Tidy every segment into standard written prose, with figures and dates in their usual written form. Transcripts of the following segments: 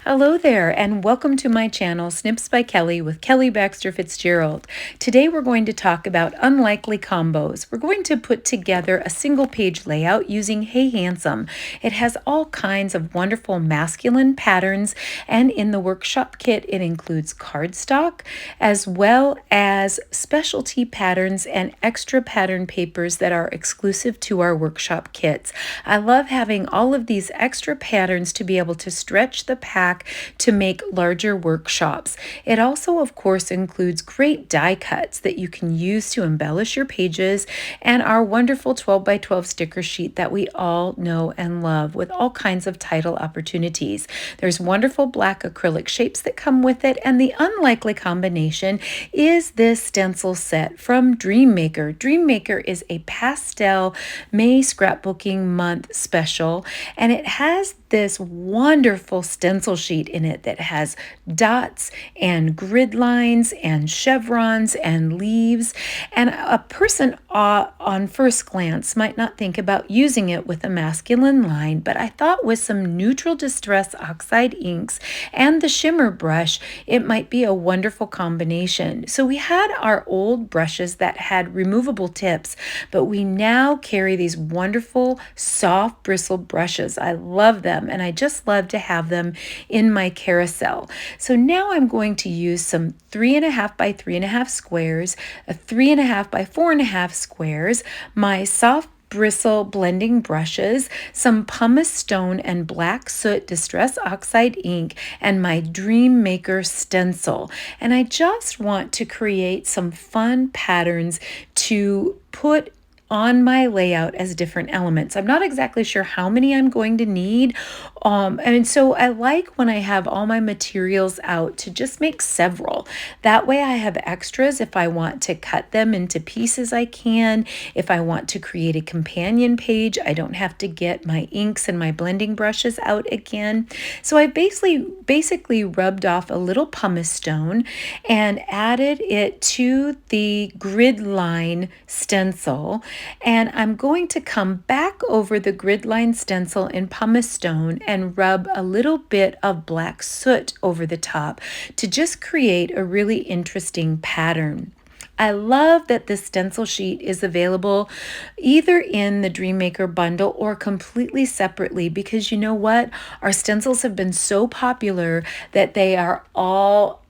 Hello there, and welcome to my channel, Snips by Kelly with Kelly Baxter-Fitzgerald. Today we're going to talk about unlikely combos. We're going to put together a single page layout using Hey Handsome. It has all kinds of wonderful masculine patterns, and in the workshop kit it includes cardstock as well as specialty patterns and extra pattern papers that are exclusive to our workshop kits. I love having all of these extra patterns to be able to stretch the pack to make larger workshops. It also, of course, includes great die cuts that you can use to embellish your pages, and our wonderful 12 by 12 sticker sheet that we all know and love with all kinds of title opportunities. There's wonderful black acrylic shapes that come with it, and the unlikely combination is this stencil set from Dreammaker. Dreammaker is a pastel May scrapbooking month special, and it has this wonderful stencil sheet in it that has dots and grid lines and chevrons and leaves, and a person on first glance might not think about using it with a masculine line, but I thought with some neutral distress oxide inks and the shimmer brush it might be a wonderful combination. So we had our old brushes that had removable tips, but we now carry these wonderful soft bristle brushes. I love them, and I just love to have them in my carousel. So now I'm going to use some 3.5 by 3.5 squares, a 3.5 by 4.5 squares, my soft bristle blending brushes, some pumice stone and black soot distress oxide ink, and my Dreammaker stencil. And I just want to create some fun patterns to put on my layout as different elements. I'm not exactly sure how many I'm going to need, and so I like when I have all my materials out to just make several. That way I have extras. If I want to cut them into pieces, I can. If I want to create a companion page, I don't have to get my inks and my blending brushes out again. So I basically rubbed off a little pumice stone and added it to the grid line stencil, and I'm going to come back over the grid line stencil in pumice stone and rub a little bit of black soot over the top to just create a really interesting pattern. I love that this stencil sheet is available either in the Dreammaker bundle or completely separately, because you know what? Our stencils have been so popular that they are all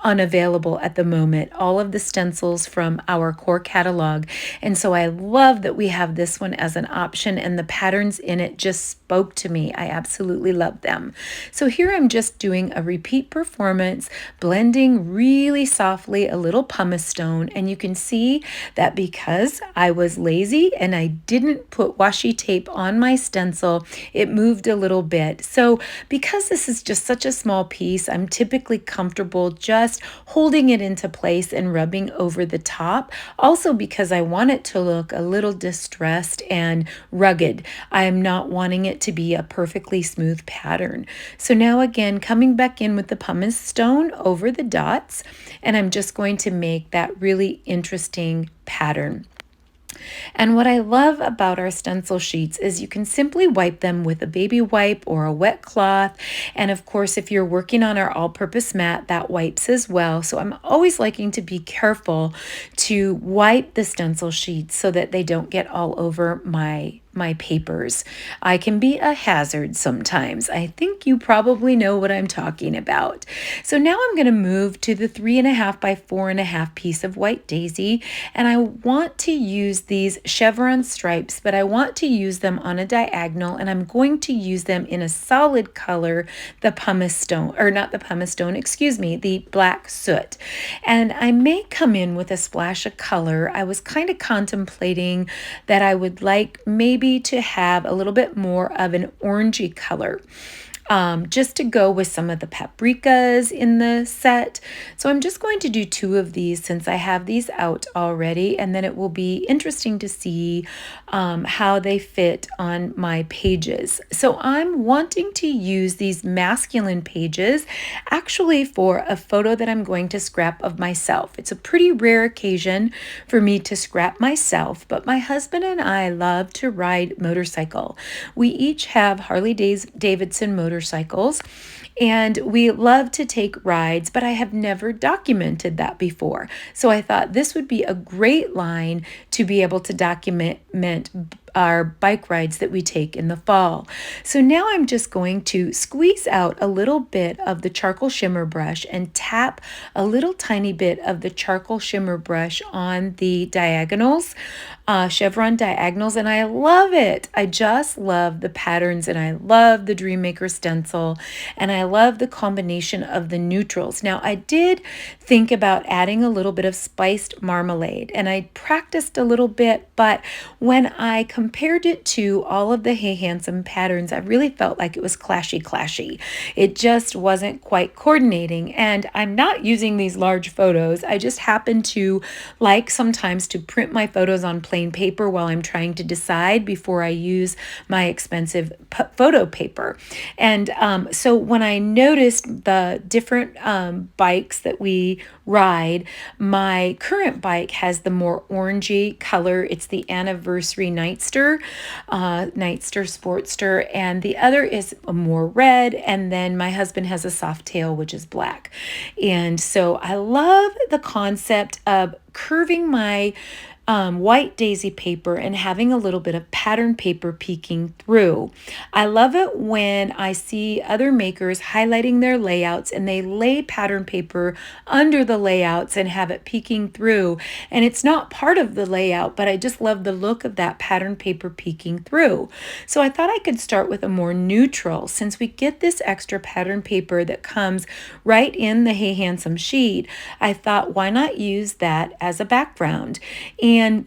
unavailable at the moment, all of the stencils from our core catalog. And so I love that we have this one as an option, and the patterns in it just spoke to me. I absolutely love them. So here I'm just doing a repeat performance, blending really softly a little pumice stone, and you can see that because I was lazy and I didn't put washi tape on my stencil, it moved a little bit. So because this is just such a small piece, I'm typically comfortable just holding it into place and rubbing over the top. Also because I want it to look a little distressed and rugged. I am not wanting it to be a perfectly smooth pattern. So now again, coming back in with the pumice stone over the dots, and I'm just going to make that really interesting pattern. And what I love about our stencil sheets is you can simply wipe them with a baby wipe or a wet cloth. And of course, if you're working on our all-purpose mat, that wipes as well. So I'm always liking to be careful to wipe the stencil sheets so that they don't get all over my papers. I can be a hazard sometimes. I think you probably know what I'm talking about. So now I'm going to move to the 3.5 by 4.5 piece of white daisy, and I want to use these chevron stripes, but I want to use them on a diagonal, and I'm going to use them in a solid color, the pumice stone, or not the pumice stone, excuse me, the black soot. And I may come in with a splash of color. I was kind of contemplating that I would like maybe to have a little bit more of an orangey color, just to go with some of the paprikas in the set. So I'm just going to do 2 of these since I have these out already, and then it will be interesting to see how they fit on my pages. So I'm wanting to use these masculine pages actually for a photo that I'm going to scrap of myself. It's a pretty rare occasion for me to scrap myself, but my husband and I love to ride motorcycle. We each have Harley Davidson motorcycles, And we love to take rides, but I have never documented that before. So I thought this would be a great line to be able to document our bike rides that we take in the fall. So now I'm just going to squeeze out a little bit of the charcoal shimmer brush and tap a little tiny bit of the charcoal shimmer brush on the diagonals, chevron diagonals, and I love it. I just love the patterns, and I love the Dreammaker stencil, and I love the combination of the neutrals. Now, I did think about adding a little bit of spiced marmalade, and I practiced a little bit, but when I compared it to all of the Hey Handsome patterns, I really felt like it was clashy. It just wasn't quite coordinating, and I'm not using these large photos. I just happen to like sometimes to print my photos on plain paper while I'm trying to decide before I use my expensive photo paper. And so when I noticed the different bikes that we ride, my current bike has the more orangey color. It's the Anniversary Nightster Sportster, and the other is a more red, and then my husband has a soft tail, which is black. And so I love the concept of curving my white daisy paper and having a little bit of pattern paper peeking through. I love it when I see other makers highlighting their layouts and they lay pattern paper under the layouts and have it peeking through. And it's not part of the layout, but I just love the look of that pattern paper peeking through. So I thought I could start with a more neutral, since we get this extra pattern paper that comes right in the Hey Handsome sheet. I thought, why not use that as a background? And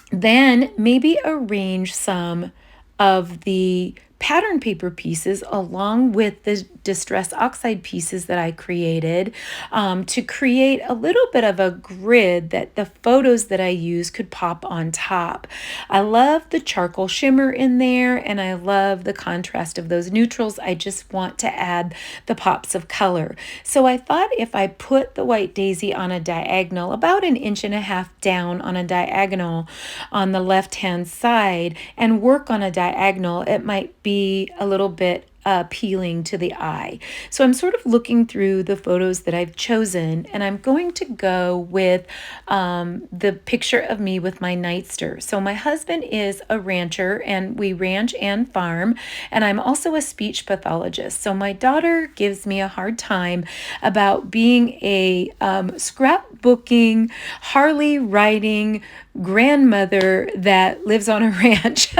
then maybe arrange some of the pattern paper pieces along with the distress oxide pieces that I created to create a little bit of a grid that the photos that I use could pop on top. I love the charcoal shimmer in there, and I love the contrast of those neutrals. I just want to add the pops of color. So I thought if I put the white daisy on a diagonal, about 1.5 inches down on a diagonal on the left-hand side, and work on a diagonal, it might be a little bit appealing to the eye. So I'm sort of looking through the photos that I've chosen, and I'm going to go with the picture of me with my Nightster. So my husband is a rancher, and we ranch and farm, and I'm also a speech pathologist. So my daughter gives me a hard time about being a scrapbooking, Harley riding grandmother that lives on a ranch.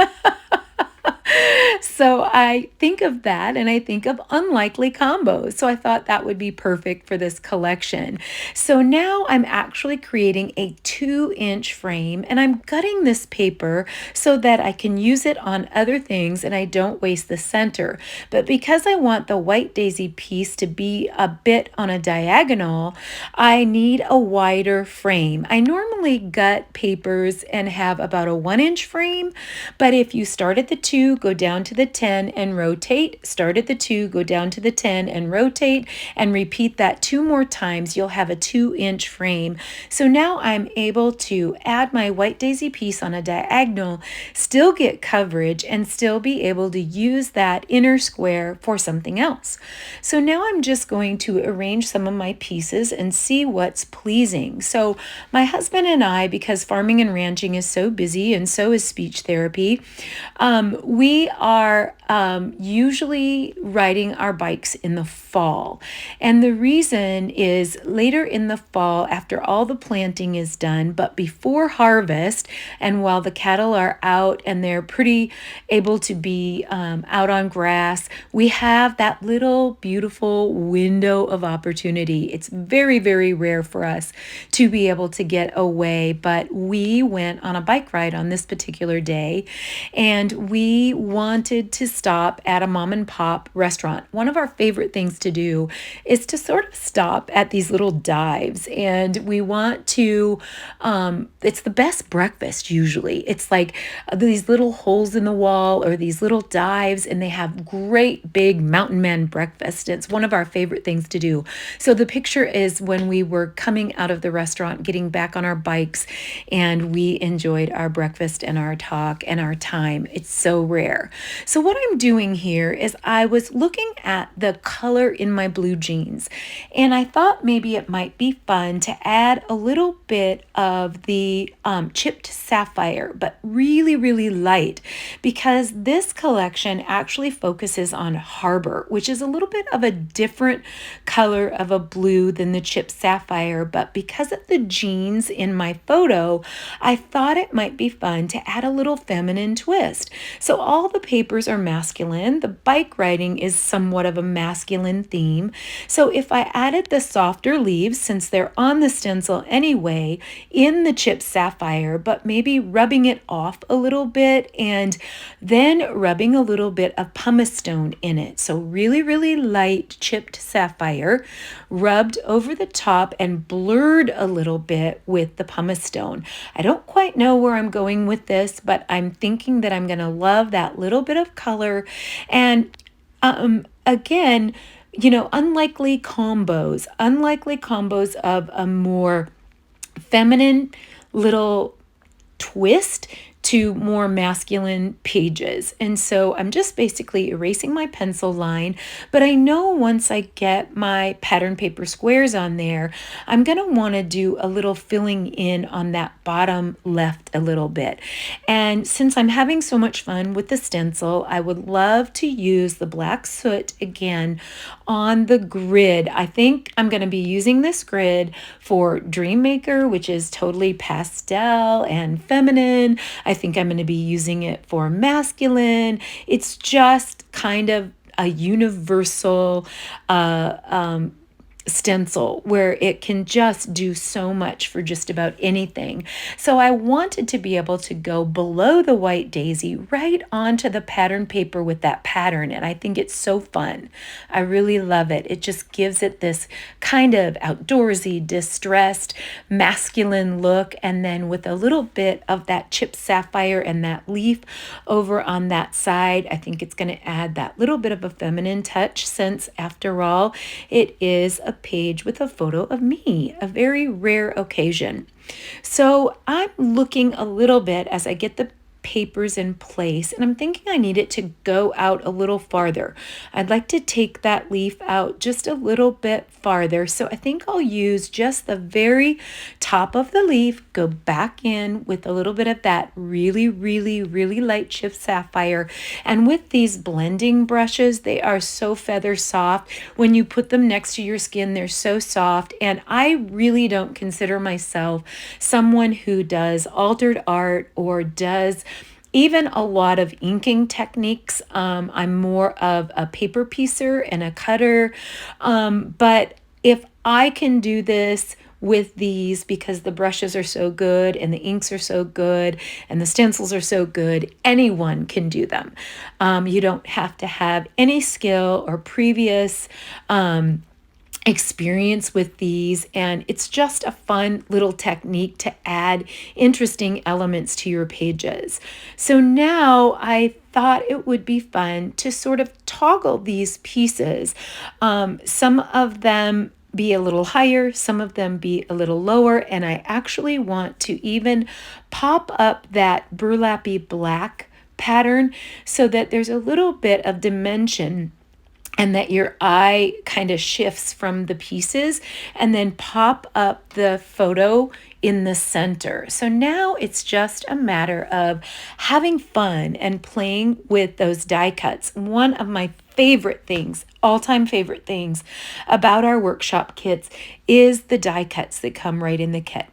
So I think of that, and I think of unlikely combos. So I thought that would be perfect for this collection. So now I'm actually creating a 2-inch frame, and I'm gutting this paper so that I can use it on other things and I don't waste the center. But because I want the white daisy piece to be a bit on a diagonal, I need a wider frame. I normally gut papers and have about a 1-inch frame, but if you start at the 2, go down to the 10 and rotate, start at the 2, go down to the 10 and rotate, and repeat that 2 more times, you'll have a 2-inch frame. So now I'm able to add my white daisy piece on a diagonal, still get coverage, and still be able to use that inner square for something else. So now I'm just going to arrange some of my pieces and see what's pleasing. So my husband and I, because farming and ranching is so busy and so is speech therapy, we are usually riding our bikes in the fall. And the reason is later in the fall, after all the planting is done, but before harvest, and while the cattle are out and they're pretty able to be out on grass, we have that little beautiful window of opportunity. It's very, very rare for us to be able to get away, but we went on a bike ride on this particular day, and we wanted to stop at a mom and pop restaurant. One of our favorite things to do is to sort of stop at these little dives, and we want to, it's the best breakfast usually. It's like these little holes in the wall or these little dives, and they have great big mountain man breakfast. It's one of our favorite things to do. So the picture is when we were coming out of the restaurant, getting back on our bikes, and we enjoyed our breakfast and our talk and our time. It's so rare. So what I'm doing here is I was looking at the color in my blue jeans, and I thought maybe it might be fun to add a little bit of the chipped sapphire, but really, really light, because this collection actually focuses on Harbor, which is a little bit of a different color of a blue than the chipped sapphire. But because of the jeans in my photo, I thought it might be fun to add a little feminine twist. So all the papers are masculine. The bike riding is somewhat of a masculine theme. So if I added the softer leaves, since they're on the stencil anyway, in the chipped sapphire, but maybe rubbing it off a little bit and then rubbing a little bit of pumice stone in it. So really, really light chipped sapphire rubbed over the top and blurred a little bit with the pumice stone. I don't quite know where I'm going with this, but I'm thinking that I'm going to love that little bit of color. And again, you know, unlikely combos of a more feminine little twist to more masculine pages. And so I'm just basically erasing my pencil line, but I know once I get my pattern paper squares on there, I'm going to want to do a little filling in on that bottom left a little bit. And since I'm having so much fun with the stencil, I would love to use the black soot again on the grid. I think I'm going to be using this grid for Dream Maker, which is totally pastel and feminine. I think I'm going to be using it for masculine. It's just kind of a universal stencil where it can just do so much for just about anything. So I wanted to be able to go below the white daisy right onto the pattern paper with that pattern, and I think it's so fun. I really love it. It just gives it this kind of outdoorsy, distressed, masculine look, and then with a little bit of that chipped sapphire and that leaf over on that side, I think it's going to add that little bit of a feminine touch, since after all, it is a page with a photo of me, a very rare occasion. So I'm looking a little bit as I get the papers in place, and I'm thinking I need it to go out a little farther. I'd like to take that leaf out just a little bit farther, so I think I'll use just the very top of the leaf, go back in with a little bit of that really, really, really light chipped sapphire. And with these blending brushes, they are so feather soft. When you put them next to your skin, they're so soft, and I really don't consider myself someone who does altered art or does even a lot of inking techniques. I'm more of a paper piecer and a cutter. But if I can do this with these because the brushes are so good and the inks are so good and the stencils are so good, anyone can do them. You don't have to have any skill or previous experience with these, and it's just a fun little technique to add interesting elements to your pages. So now I thought it would be fun to sort of toggle these pieces. Some of them be a little higher, some of them be a little lower, and I actually want to even pop up that burlappy black pattern so that there's a little bit of dimension and that your eye kind of shifts from the pieces, and then pop up the photo in the center. So now it's just a matter of having fun and playing with those die cuts. One of my favorite things, all-time favorite things about our workshop kits is the die cuts that come right in the kit.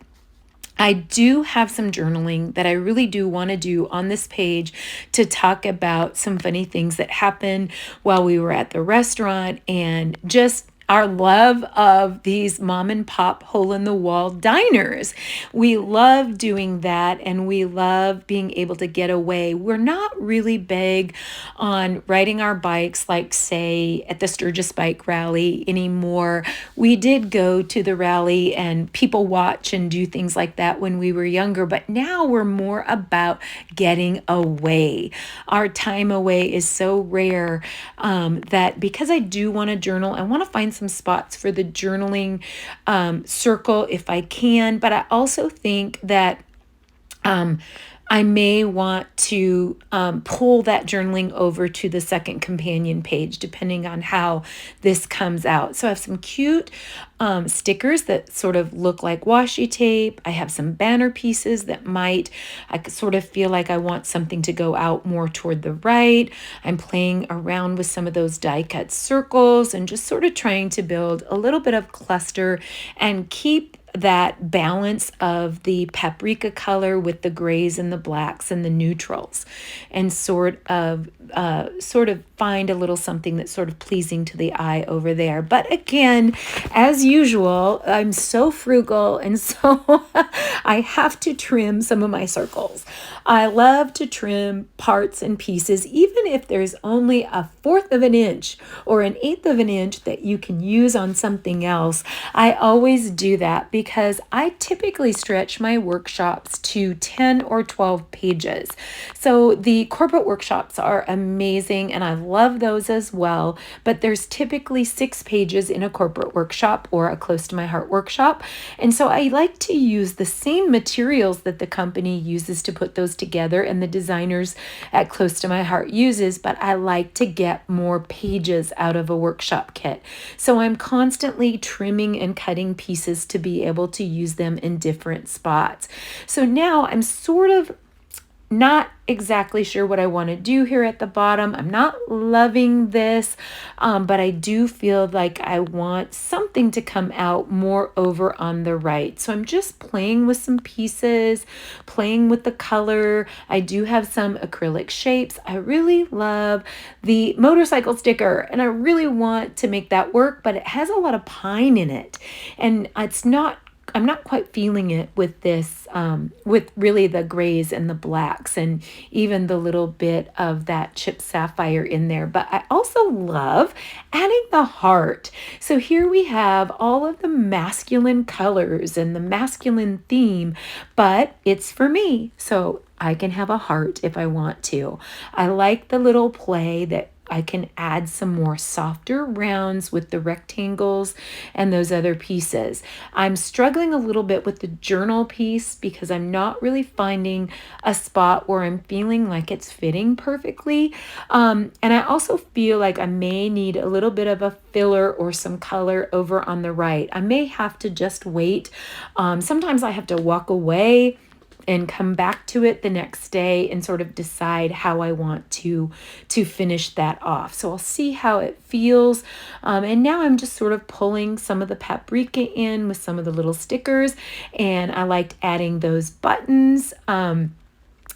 I do have some journaling that I really do want to do on this page to talk about some funny things that happened while we were at the restaurant, and just our love of these mom and pop hole-in-the-wall diners. We love doing that, and we love being able to get away. We're not really big on riding our bikes like, say, at the Sturgis Bike Rally anymore. We did go to the rally and people watch and do things like that when we were younger, but now we're more about getting away. Our time away is so rare that because I do want to journal, I want to find some spots for the journaling circle if I can, but I also think that I may want to pull that journaling over to the second companion page, depending on how this comes out. So I have some cute stickers that sort of look like washi tape. I have some banner pieces that I sort of feel like I want something to go out more toward the right. I'm playing around with some of those die cut circles and just sort of trying to build a little bit of cluster and keep that balance of the paprika color with the grays and the blacks and the neutrals, and sort of find a little something that's sort of pleasing to the eye over there. But again, as usual, I'm so frugal, and so I have to trim some of my circles. I love to trim parts and pieces, even if there's only 1/4 of an inch or 1/8 of an inch that you can use on something else. I always do that because I typically stretch my workshops to 10 or 12 pages. So the corporate workshops are amazing, and I love those as well, but there's typically 6 pages in a corporate workshop or a close to my heart workshop. And so I like to use the same materials that the company uses to put those together and the designers at Close to My Heart uses, but I like to get more pages out of a workshop kit. So I'm constantly trimming and cutting pieces to be able to use them in different spots. So now I'm sort of not exactly sure what I want to do here at the bottom. I'm not loving this, but I do feel like I want something to come out more over on the right. So I'm just playing with some pieces, playing with the color. I do have some acrylic shapes. I really love the motorcycle sticker, and I really want to make that work, but it has a lot of pine in it, and I'm not quite feeling it with this, with really the grays and the blacks and even the little bit of that chipped sapphire in there. But I also love adding the heart. So here we have all of the masculine colors and the masculine theme, but it's for me. So I can have a heart if I want to. I like the little play that I can add some more softer rounds with the rectangles and those other pieces. I'm struggling a little bit with the journal piece because I'm not really finding a spot where I'm feeling like it's fitting perfectly. And I also feel like I may need a little bit of a filler or some color over on the right. I may have to just wait. Sometimes I have to walk away and come back to it the next day and sort of decide how I want to finish that off. So I'll see how it feels. And now I'm just sort of pulling some of the paprika in with some of the little stickers, and I liked adding those buttons.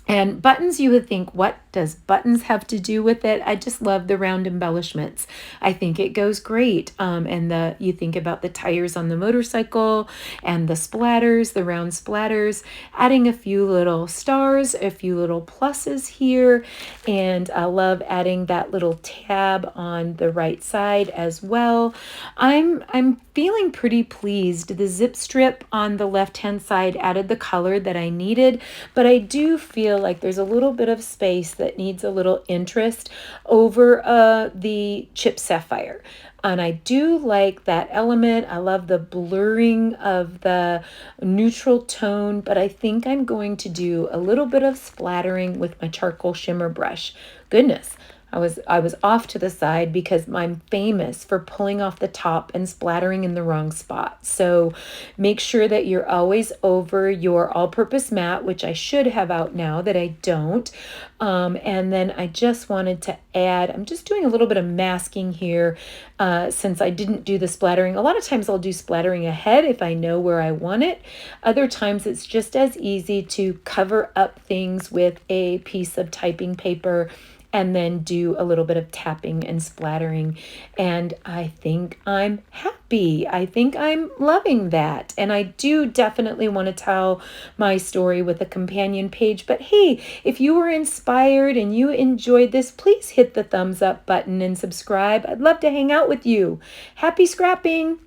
And buttons, you would think, what does buttons have to do with it? I just love the round embellishments. I think it goes great. And you think about the tires on the motorcycle and the splatters, the round splatters, adding a few little stars, a few little pluses here. And I love adding that little tab on the right side as well. I'm feeling pretty pleased. The zip strip on the left-hand side added the color that I needed, but I do feel like there's a little bit of space that needs a little interest over the chip sapphire. And I do like that element. I love the blurring of the neutral tone, but I think I'm going to do a little bit of splattering with my charcoal shimmer brush. Goodness, I was off to the side because I'm famous for pulling off the top and splattering in the wrong spot. So make sure that you're always over your all-purpose mat, which I should have out now that I don't. And then I just wanted to add, I'm just doing a little bit of masking here since I didn't do the splattering. A lot of times I'll do splattering ahead if I know where I want it. Other times it's just as easy to cover up things with a piece of typing paper and then do a little bit of tapping and splattering. And I think I'm happy. I think I'm loving that. And I do definitely want to tell my story with a companion page. But hey, if you were inspired and you enjoyed this, please hit the thumbs up button and subscribe. I'd love to hang out with you. Happy scrapping!